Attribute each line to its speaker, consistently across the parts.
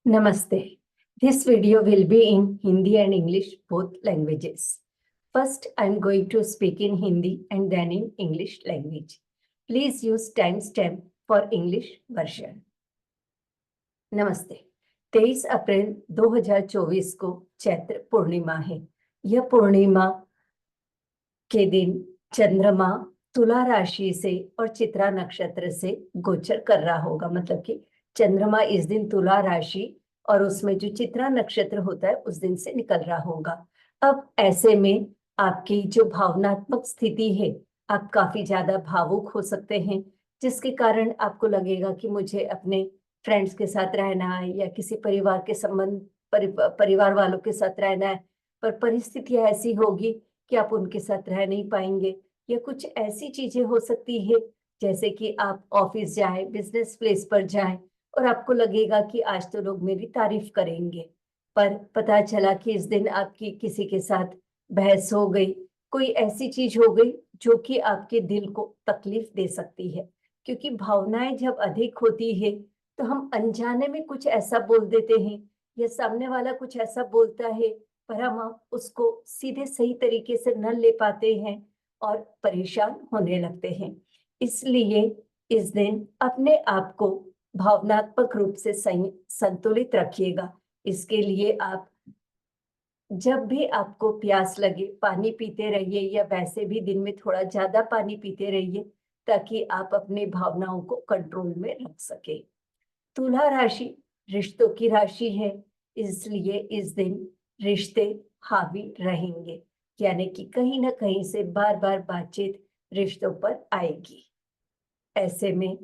Speaker 1: Namaste. This video will be in Hindi and English, both languages. First, I'm going to speak in Hindi and then in English language. Please use timestamp for English version. नमस्ते। 23 अप्रैल 2024 को चैत्र पूर्णिमा है। यह पूर्णिमा के दिन चंद्रमा तुला राशि से और चित्रा नक्षत्र से गोचर कर रहा होगा, मतलब कि चंद्रमा इस दिन तुला राशि और उसमें जो चित्रा नक्षत्र होता है उस दिन से निकल रहा होगा। अब ऐसे में आपकी जो भावनात्मक स्थिति है, आप काफी ज्यादा भावुक हो सकते हैं, जिसके कारण आपको लगेगा कि मुझे अपने फ्रेंड्स के साथ रहना है या किसी परिवार के संबंध परिवार वालों के साथ रहना है, पर परिस्थितियां ऐसी होगी कि आप उनके साथ रह नहीं पाएंगे, या कुछ ऐसी चीजें हो सकती है जैसे कि आप ऑफिस जाएं, बिजनेस प्लेस पर जाएं और आपको लगेगा कि आज तो लोग मेरी तारीफ करेंगे, पर पता चला कि इस दिन आपकी किसी के साथ बहस हो गई, कोई ऐसी चीज हो गई जो कि आपके दिल को तकलीफ दे सकती है। क्योंकि भावनाएं जब अधिक होती है तो हम अनजाने में कुछ ऐसा बोल देते हैं या सामने वाला कुछ ऐसा बोलता है, पर हम उसको सीधे सही तरीके से न ले पाते हैं और परेशान होने लगते हैं। इसलिए इस दिन अपने आप को भावनात्मक रूप से संतुलित रखिएगा। इसके लिए आप जब भी आपको प्यास लगे पानी पीते रहिए, या वैसे भी दिन में थोड़ा ज्यादा पानी पीते रहिए ताकि आप अपनी भावनाओं को कंट्रोल में रख सके। तुला राशि रिश्तों की राशि है, इसलिए इस दिन रिश्ते हावी रहेंगे, यानी कि कहीं ना कहीं से बार बार बातचीत रिश्तों पर आएगी। ऐसे में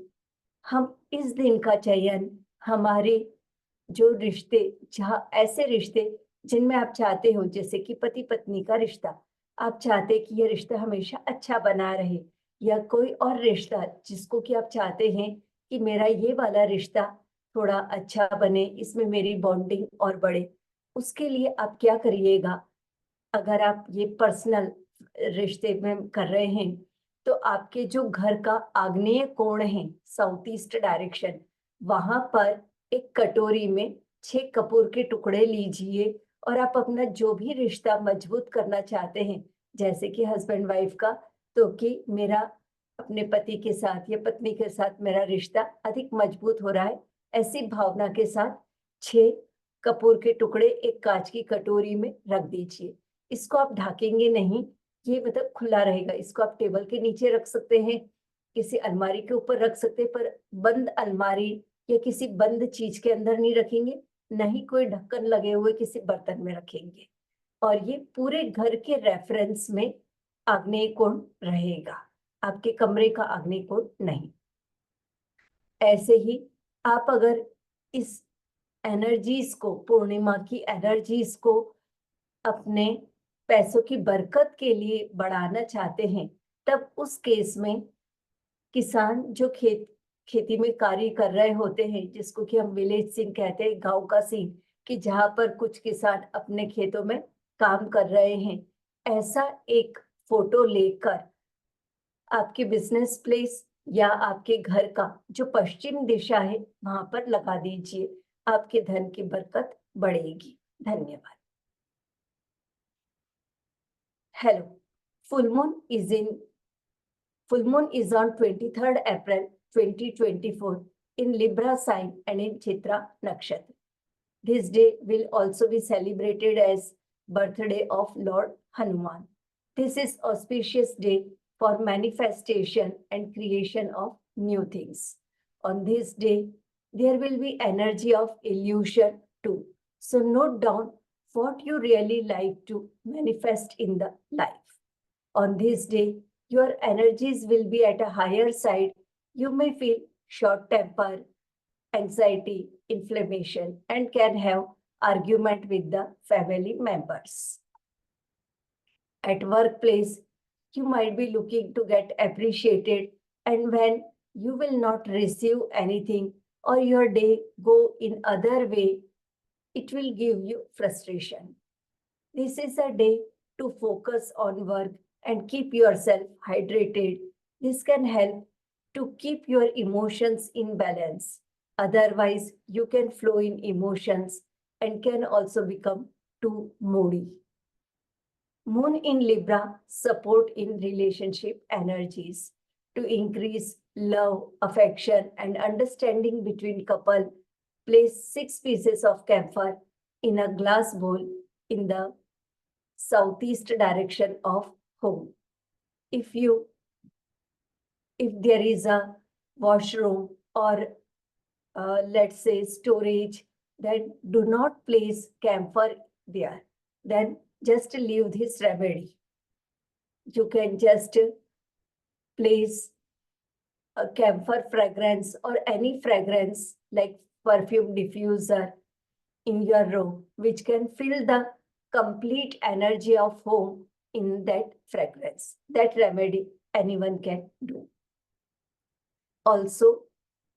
Speaker 1: हम इस दिन का चयन हमारे जो रिश्ते, जहाँ ऐसे रिश्ते जिनमें आप चाहते हो, जैसे कि पति पत्नी का रिश्ता, आप चाहते कि यह रिश्ता हमेशा अच्छा बना रहे, या कोई और रिश्ता जिसको कि आप चाहते हैं कि मेरा ये वाला रिश्ता थोड़ा अच्छा बने, इसमें मेरी बॉन्डिंग और बढ़े, उसके लिए आप क्या करिएगा। अगर आप ये पर्सनल रिश्ते में कर रहे हैं तो आपके जो घर का आग्नेय कोण है, साउथ ईस्ट डायरेक्शन, वहां पर एक कटोरी में 6 कपूर के टुकड़े लीजिए और आप अपना जो भी रिश्ता मजबूत करना चाहते हैं, जैसे कि हस्बैंड वाइफ का, तो कि मेरा अपने पति के साथ या पत्नी के साथ मेरा रिश्ता अधिक मजबूत हो रहा है, ऐसी भावना के साथ 6 कपूर के टुकड़े एक कांच की कटोरी में रख दीजिए। इसको आप ढकेंगे नहीं, ये मतलब खुला रहेगा। इसको आप टेबल के नीचे रख सकते हैं, किसी अलमारी के ऊपर रख सकते हैं, पर बंद अलमारी या किसी बंद चीज के अंदर नहीं रखेंगे, नहीं कोई ढक्कन लगे हुए किसी बर्तन में रखेंगे। और ये पूरे घर के रेफरेंस में आग्नेय कोण रहेगा, आपके कमरे का आग्नेय कोण नहीं। ऐसे ही आप अगर इस एनर्जीज को, पूर्णिमा की एनर्जीज को अपने पैसों की बरकत के लिए बढ़ाना चाहते हैं, तब उस केस में किसान जो खेती में कार्य कर रहे होते हैं, जिसको कि हम विलेज सीन कहते हैं, गांव का सीन, कि जहां पर कुछ किसान अपने खेतों में काम कर रहे हैं, ऐसा एक फोटो लेकर आपके बिजनेस प्लेस या आपके घर का जो पश्चिम दिशा है वहां पर लगा दीजिए, आपके धन की बरकत बढ़ेगी। धन्यवाद। Hello. full moon is in full moon is on 23rd April 2024 in Libra sign and in Chitra nakshatra. This day will also be celebrated as birthday of Lord Hanuman. This is auspicious day for manifestation and creation of new things. On this day, there will be energy of illusion too. So note down what you really like to manifest in the life. On this day, your energies will be at a higher side. You may feel short temper, anxiety, inflammation, and can have argument with the family members. At workplace, you might be looking to get appreciated, and when you will not receive anything or your day go in other way, it will give you frustration. This is a day to focus on work and keep yourself hydrated. This can help to keep your emotions in balance. Otherwise, you can flow in emotions and can also become too moody. Moon in Libra support in relationship energies to increase love, affection, and understanding between couple. Place 6 pieces of camphor in a glass bowl in the southeast direction of home. If there is a washroom or let's say storage, then do not place camphor there. Then just leave this remedy. You can just place a camphor fragrance or any fragrance like perfume diffuser in your room, which can fill the complete energy of home in that fragrance. That remedy anyone can do. Also,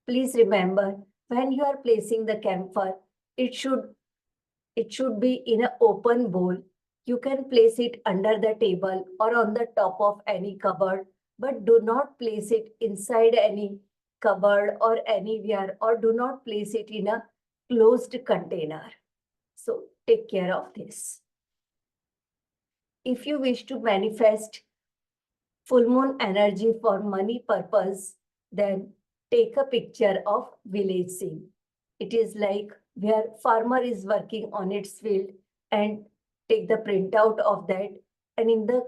Speaker 1: please remember, when you are placing the camphor, it should be in an open bowl. You can place it under the table or on the top of any cupboard, but do not place it inside any cupboard or anywhere, or do not place it in a closed container. So take care of this. If you wish to manifest full moon energy for money purpose, then take a picture of village scene. It is like where farmer is working on its field, and take the printout of that, and in the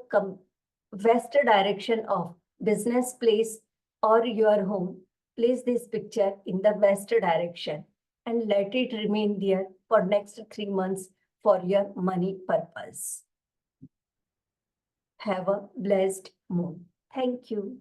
Speaker 1: west direction of business place or your home, place this picture in the west direction and let it remain there for next 3 months for your money purpose. Have a blessed moon. Thank you.